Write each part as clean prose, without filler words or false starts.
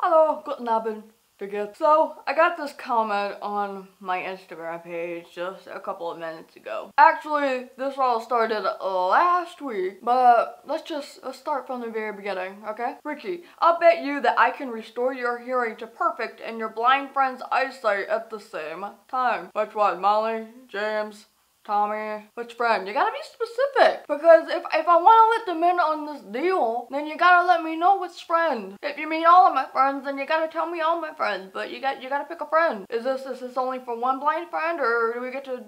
Hello, guten Abend, wie geht's? So, I got this comment on my Instagram page just a couple of minutes ago. Actually, this all started last week, but let's start from the very beginning, okay? Ricky, I'll bet you that I can restore your hearing to perfect and your blind friend's eyesight at the same time. Which one, Molly, James, Tommy, which friend? You gotta be specific, because if I want to let them in on this deal, then you gotta let me know which friend. If you mean all of my friends, then you gotta tell me all my friends, but you gotta pick a friend. Is this only for one blind friend, or do we get to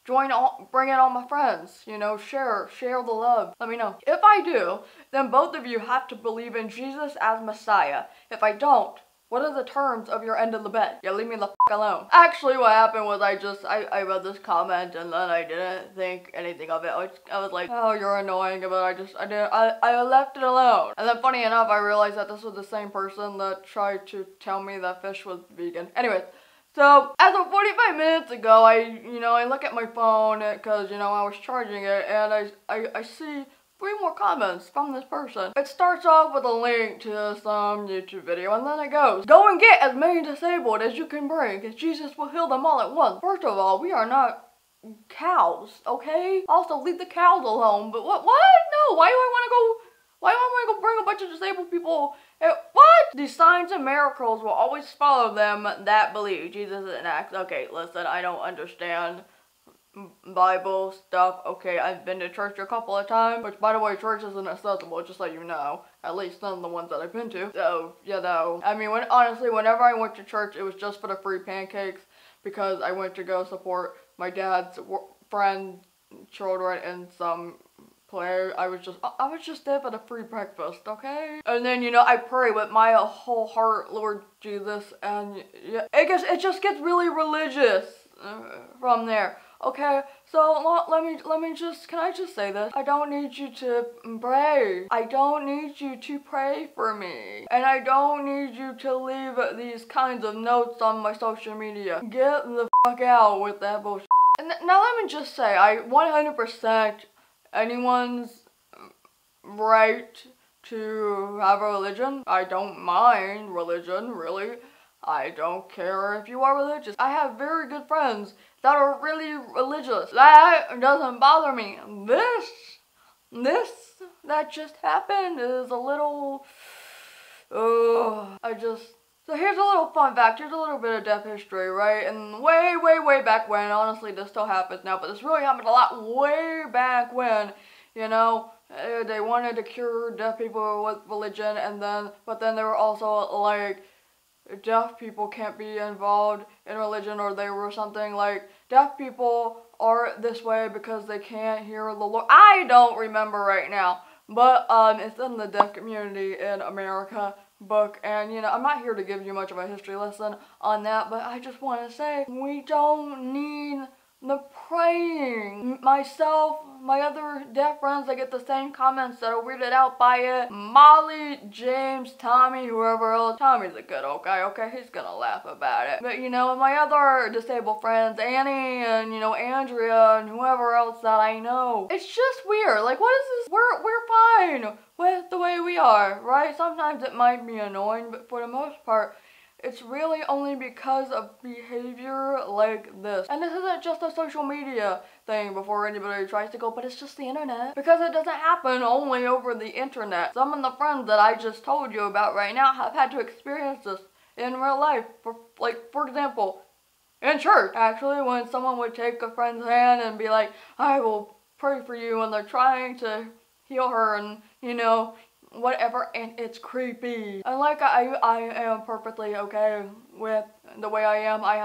bring in all my friends? You know, share the love. Let me know. If I do, then both of you have to believe in Jesus as Messiah. If I don't, what are the terms of your end of the bet? Yeah, leave me the f*** alone. Actually, what happened was I read this comment and then I didn't think anything of it. I was like, oh, you're annoying, but I left it alone. And then funny enough, I realized that this was the same person that tried to tell me that fish was vegan. Anyways. So, as of 45 minutes ago, I look at my phone because, I was charging it, and I see 3 more comments from this person. It starts off with a link to some YouTube video, and then it goes, go and get as many disabled as you can bring, because Jesus will heal them all at once. First of all, we are not cows, okay? Also, leave the cows alone, but what? No, why do I want to go bring a bunch of disabled people? What? These signs and miracles will always follow them that believe Jesus is an act. Okay, listen, I don't understand Bible stuff. Okay, I've been to church a couple of times, which, by the way, church isn't accessible, just so you know. At least none of the ones that I've been to. So, I mean, honestly, whenever I went to church, it was just for the free pancakes, because I went to go support my dad's friend, children, in some play. I was just there for the free breakfast, okay? And then, I pray with my whole heart, Lord Jesus, and yeah, it just gets really religious from there. Okay, so can I just say this? I don't need you to pray. I don't need you to pray for me. And I don't need you to leave these kinds of notes on my social media. Get the fuck out with that bullshit. And now let me just say, I 100% anyone's right to have a religion. I don't mind religion, really. I don't care if you are religious. I have very good friends that are really religious. That doesn't bother me. This that just happened is a little, so here's a little fun fact. Here's a little bit of deaf history, right? And way back when, honestly, this still happens now, but this really happened a lot way back when, they wanted to cure deaf people with religion, but then they were also like, deaf people can't be involved in religion, or they were something like, deaf people are this way because they can't hear the Lord. I don't remember right now, but it's in the deaf community in America book, and I'm not here to give you much of a history lesson on that, but I just want to say, we don't need the praying. Myself, my other deaf friends, I get the same comments that are weirded out by it. Molly, James, Tommy, whoever else. Tommy's a good old guy, okay? He's gonna laugh about it. But, my other disabled friends, Annie and, Andrea and whoever else that I know. It's just weird. Like, what is this? We're fine with the way we are, right? Sometimes it might be annoying, but for the most part, it's really only because of behavior like this. And this isn't just a social media thing before anybody tries to go, but it's just the internet. Because it doesn't happen only over the internet. Some of the friends that I just told you about right now have had to experience this in real life. For example, in church, actually, when someone would take a friend's hand and be like, I will pray for you, and they're trying to heal her, and, whatever, and it's creepy. And like, I am perfectly okay with the way I am. I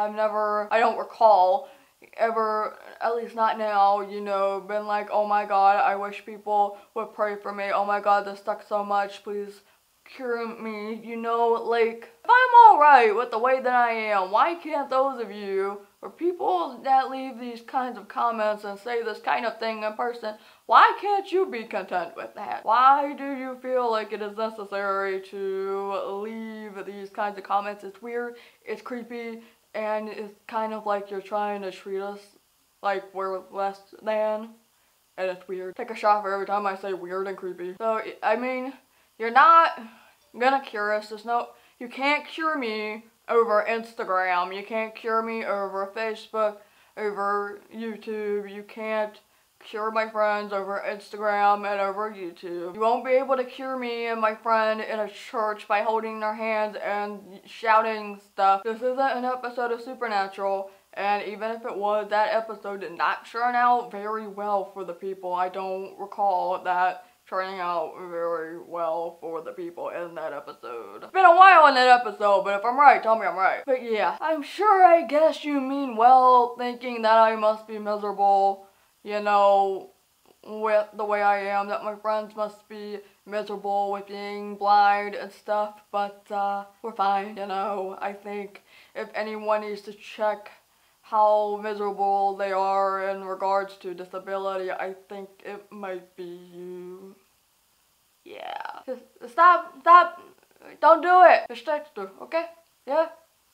don't recall ever, at least not now, been like, oh my god, I wish people would pray for me. Oh my god, this sucks so much, please cure me. Like, if I'm alright with the way that I am, why can't those of you, or people that leave these kinds of comments and say this kind of thing in person, why can't you be content with that? Why do you feel like it is necessary to leave these kinds of comments? It's weird, it's creepy, and it's kind of like you're trying to treat us like we're less than, and it's weird. Take a shot for every time I say weird and creepy. So, I mean, you're not gonna cure us. You can't cure me over Instagram. You can't cure me over Facebook, over YouTube. You can't cure my friends over Instagram and over YouTube. You won't be able to cure me and my friend in a church by holding their hands and shouting stuff. This isn't an episode of Supernatural, and even if it was, that episode did not turn out very well for the people. I don't recall that turning out very well for the people in that episode. It's been a while in that episode, but if I'm right, tell me I'm right. But yeah, I'm sure I guess you mean well, thinking that I must be miserable, you know, with the way I am, that my friends must be miserable with being blind and stuff, but we're fine, you know. I think if anyone needs to check how miserable they are in regards to disability, I think it might be you. Yeah. Just stop, don't do it. Just text her, okay? Yeah?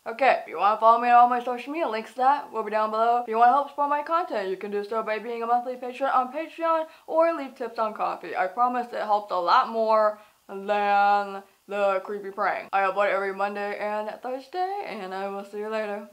Okay, if you want to follow me on all my social media, links to that will be down below. If you want to help support my content, you can do so by being a monthly patron on Patreon or leave tips on Ko-fi. I promise it helped a lot more than the creepy prank. I upload every Monday and Thursday, and I will see you later.